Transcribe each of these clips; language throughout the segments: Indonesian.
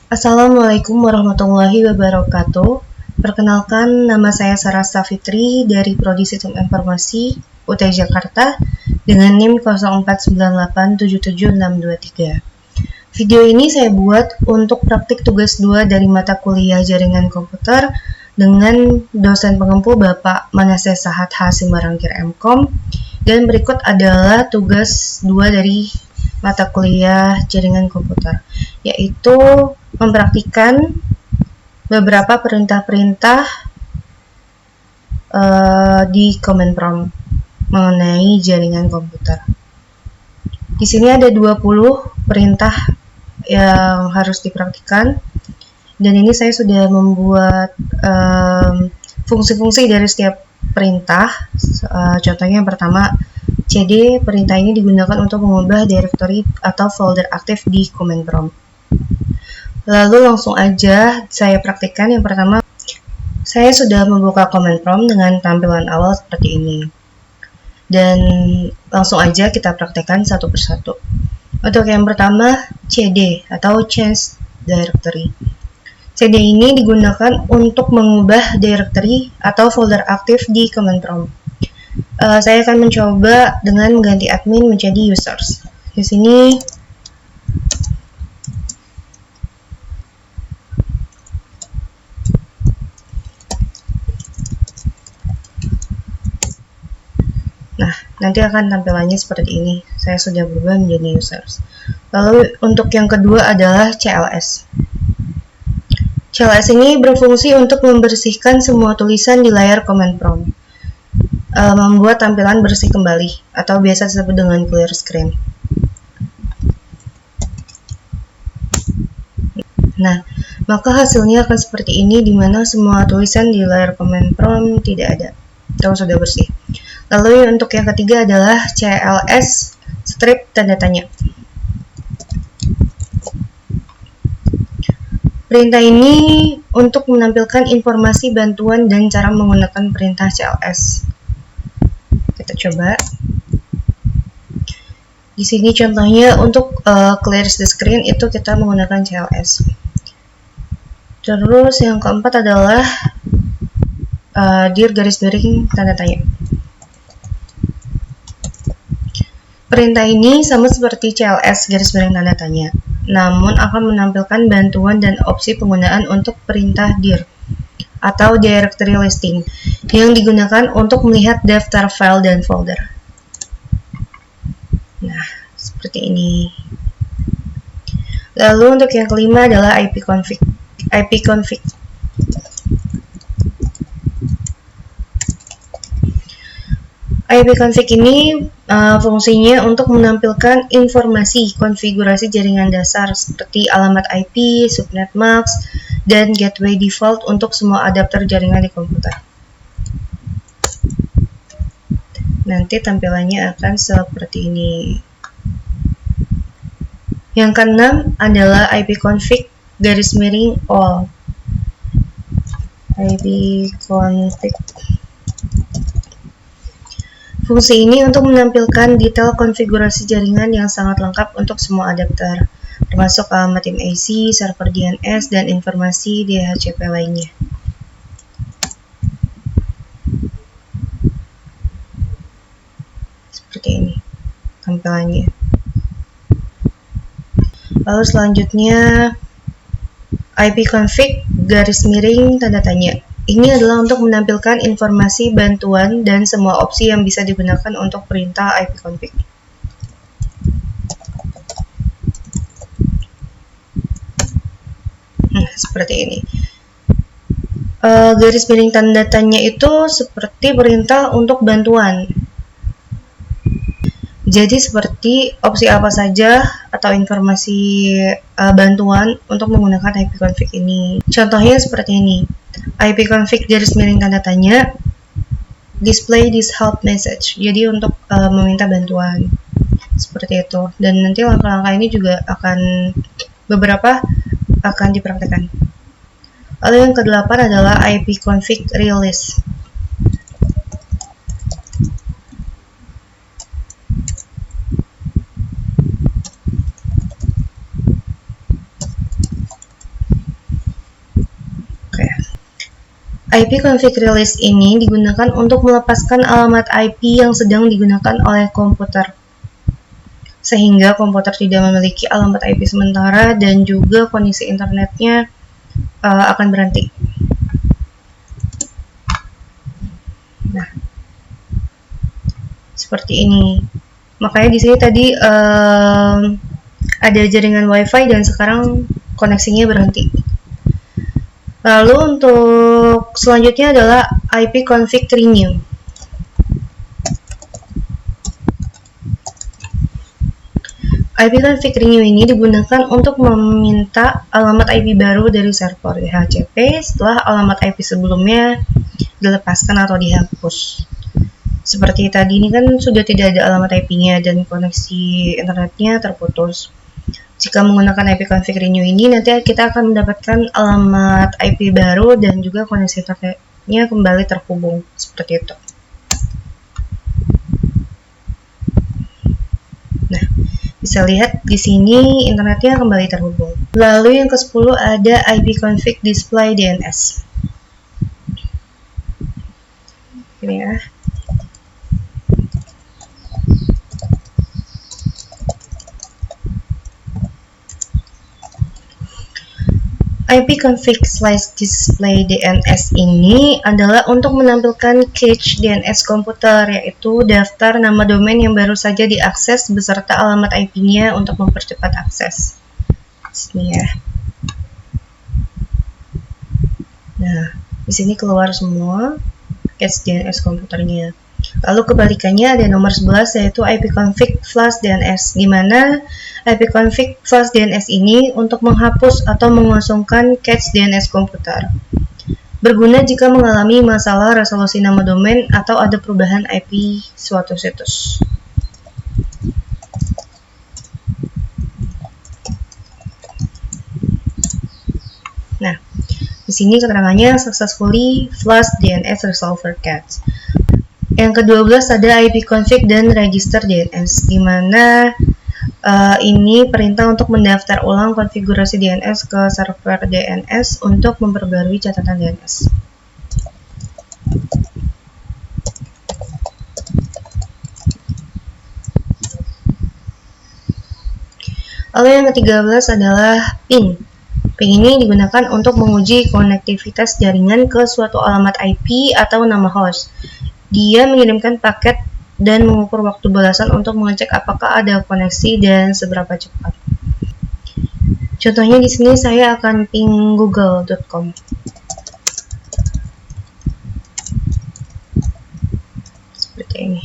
Assalamualaikum warahmatullahi wabarakatuh. Perkenalkan, nama saya Sarah Safitri dari Prodi Sistem Informasi UT Jakarta dengan NIM 0498772623. Video ini saya buat untuk praktik tugas 2 dari mata kuliah Jaringan Komputer dengan dosen pengempu Bapak Manaseh Sahat Hasim Barangkir MKom, dan berikut adalah tugas 2 dari mata kuliah Jaringan Komputer, yaitu mempraktikkan beberapa perintah-perintah di command prompt mengenai jaringan komputer. Di sini ada 20 perintah yang harus dipraktikkan, dan ini saya sudah membuat fungsi-fungsi dari setiap perintah. Contohnya yang pertama, CD. Perintah ini digunakan untuk mengubah directory atau folder aktif di command prompt. Lalu langsung aja saya praktikkan. Yang pertama, saya sudah membuka command prompt dengan tampilan awal seperti ini. Dan langsung aja kita praktekkan satu persatu. Untuk yang pertama, CD atau change directory. CD ini digunakan untuk mengubah directory atau folder aktif di command prompt. Saya akan mencoba dengan mengganti admin menjadi users. Di sini nanti akan tampilannya seperti ini. Saya sudah berubah menjadi users. Lalu untuk yang kedua adalah CLS. CLS ini berfungsi untuk membersihkan semua tulisan di layar command prompt, membuat tampilan bersih kembali, atau biasa disebut dengan clear screen. Nah, maka hasilnya akan seperti ini, di mana semua tulisan di layar command prompt tidak ada, atau sudah bersih. Lalu untuk yang ketiga adalah CLS strip tanda tanya. Perintah ini untuk menampilkan informasi bantuan dan cara menggunakan perintah CLS. Kita coba. Di sini contohnya untuk clear the screen itu kita menggunakan CLS. Terus yang keempat adalah dir garis miring tanda tanya. Perintah ini sama seperti CLS garis miring tanda tanya, namun akan menampilkan bantuan dan opsi penggunaan untuk perintah dir atau directory listing yang digunakan untuk melihat daftar file dan folder. Nah, seperti ini. Lalu untuk yang kelima adalah ipconfig. ipconfig ini fungsinya untuk menampilkan informasi konfigurasi jaringan dasar seperti alamat IP, subnet mask, dan gateway default untuk semua adapter jaringan di komputer. Nanti tampilannya akan seperti ini. Yang keenam adalah ipconfig garis miring all. ipconfig. Fungsi ini untuk menampilkan detail konfigurasi jaringan yang sangat lengkap untuk semua adapter, termasuk alamat MAC, server DNS, dan informasi DHCP lainnya. Seperti ini tampilannya. Lalu selanjutnya ipconfig garis miring tanda tanya. Ini adalah untuk menampilkan informasi bantuan dan semua opsi yang bisa digunakan untuk perintah ipconfig. Seperti ini. Garis miring tanda tanya itu seperti perintah untuk bantuan. Jadi seperti opsi apa saja atau informasi bantuan untuk menggunakan ipconfig ini. Contohnya seperti ini. ipconfig garis miring tanda tanya display this help message. Jadi untuk meminta bantuan. Seperti itu. Dan nanti langkah-langkah ini juga beberapa akan dipraktekkan. Lalu yang kedelapan adalah ipconfig release. IP config release ini digunakan untuk melepaskan alamat IP yang sedang digunakan oleh komputer, sehingga komputer tidak memiliki alamat IP sementara dan juga kondisi internetnya akan berhenti. Nah, seperti ini. Makanya di sini tadi ada jaringan WiFi dan sekarang koneksinya berhenti. Lalu untuk selanjutnya adalah IP config renew. IP config renew ini digunakan untuk meminta alamat IP baru dari server DHCP setelah alamat IP sebelumnya dilepaskan atau dihapus. Seperti tadi ini kan sudah tidak ada alamat IP-nya dan koneksi internetnya terputus. Jika menggunakan IP config renew ini, nanti kita akan mendapatkan alamat IP baru dan juga koneksi internetnya kembali terhubung. Seperti itu. Nah, bisa lihat di sini internetnya kembali terhubung. Lalu yang ke-10 ada IP config display DNS. Ini ya. IP config /display DNS ini adalah untuk menampilkan cache DNS komputer, yaitu daftar nama domain yang baru saja diakses beserta alamat IP-nya untuk mempercepat akses. Sini ya. Nah, di sini keluar semua cache DNS komputernya. Lalu kebalikannya ada nomor 11 yaitu IP config flash DNS, di mana IP config flash DNS ini untuk menghapus atau mengosongkan cache DNS komputer. Berguna jika mengalami masalah resolusi nama domain atau ada perubahan IP suatu situs. Nah, di sini keterangannya successfully flush DNS resolver cache. Yang ke-12 ada IP config dan register DNS, di mana ini perintah untuk mendaftar ulang konfigurasi DNS ke server DNS untuk memperbarui catatan DNS. Lalu yang ke-13 adalah ping. Ping ini digunakan untuk menguji konektivitas jaringan ke suatu alamat IP atau nama host. Dia mengirimkan paket dan mengukur waktu balasan untuk mengecek apakah ada koneksi dan seberapa cepat. Contohnya di sini saya akan ping google.com. Seperti ini.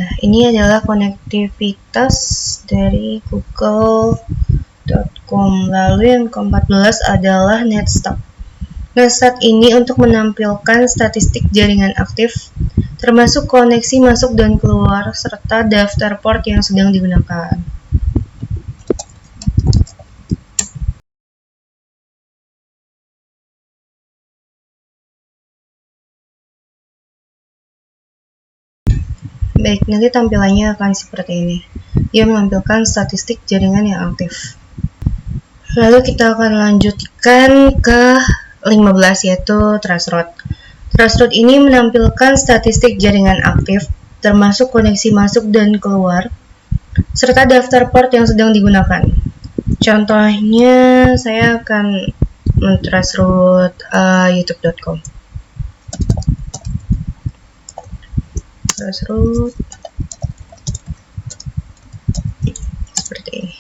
Nah, ini adalah konektivitas dari google.com. Lalu yang ke-14 adalah netstop. Netstop ini untuk menampilkan statistik jaringan aktif, termasuk koneksi masuk dan keluar, serta daftar port yang sedang digunakan. Baik, nanti tampilannya akan seperti ini. Dia menampilkan statistik jaringan yang aktif. Lalu kita akan lanjutkan ke 15 yaitu traceroute. Traceroute ini menampilkan statistik jaringan aktif, termasuk koneksi masuk dan keluar, serta daftar port yang sedang digunakan. Contohnya saya akan men-traceroute youtube.com. Traceroute seperti ini.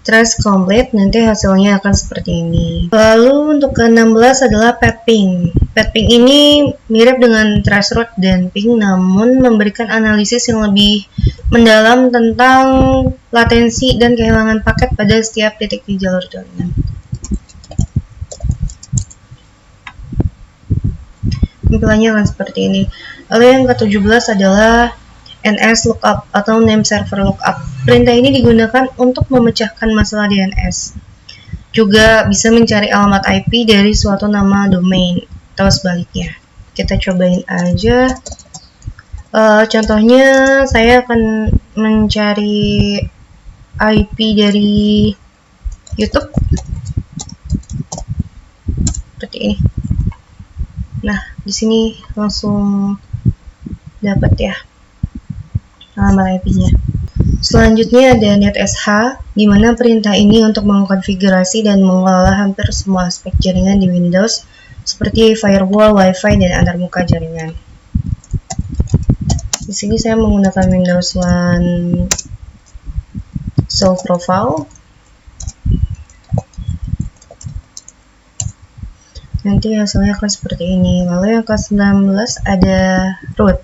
Trace complete, nanti hasilnya akan seperti ini. Lalu untuk ke-16 adalah pathping. Pathping ini mirip dengan traceroute dan ping, namun memberikan analisis yang lebih mendalam tentang latensi dan kehilangan paket pada setiap titik di jalur jaringan. Tampilannya akan seperti ini. Lalu yang ke-17 adalah NS lookup atau name server lookup. Perintah ini digunakan untuk memecahkan masalah DNS. Juga bisa mencari alamat IP dari suatu nama domain atau sebaliknya. Kita cobain aja. Contohnya saya akan mencari IP dari YouTube seperti ini. Nah, di sini langsung dapat ya alamat IP-nya. Selanjutnya ada netsh, di mana perintah ini untuk mengkonfigurasi dan mengelola hampir semua aspek jaringan di Windows, seperti firewall, WiFi, dan antarmuka jaringan. Di sini saya menggunakan Windows 1 Sole Profile. Nanti hasilnya akan seperti ini. Lalu yang ke-19 ada root,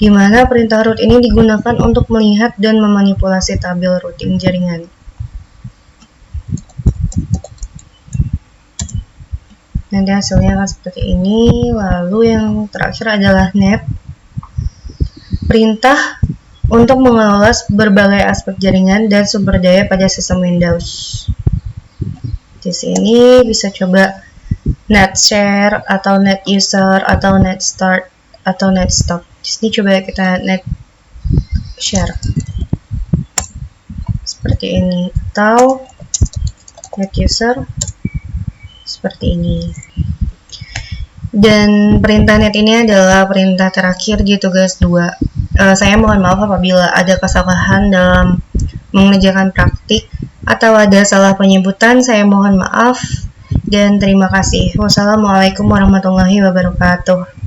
di mana perintah root ini digunakan untuk melihat dan memanipulasi tabel routing jaringan. Nanti hasilnya akan seperti ini. Lalu yang terakhir adalah net, perintah untuk mengelola berbagai aspek jaringan dan sumber daya pada sistem Windows. Di sini bisa coba net share atau net user atau net start atau net stop. Di sini coba kita net share seperti ini atau net user seperti ini. Dan perintah net ini adalah perintah terakhir di tugas 2. Saya mohon maaf apabila ada kesalahan dalam mengerjakan praktik atau ada salah penyebutan. Saya mohon maaf dan terima kasih. Wassalamualaikum warahmatullahi wabarakatuh.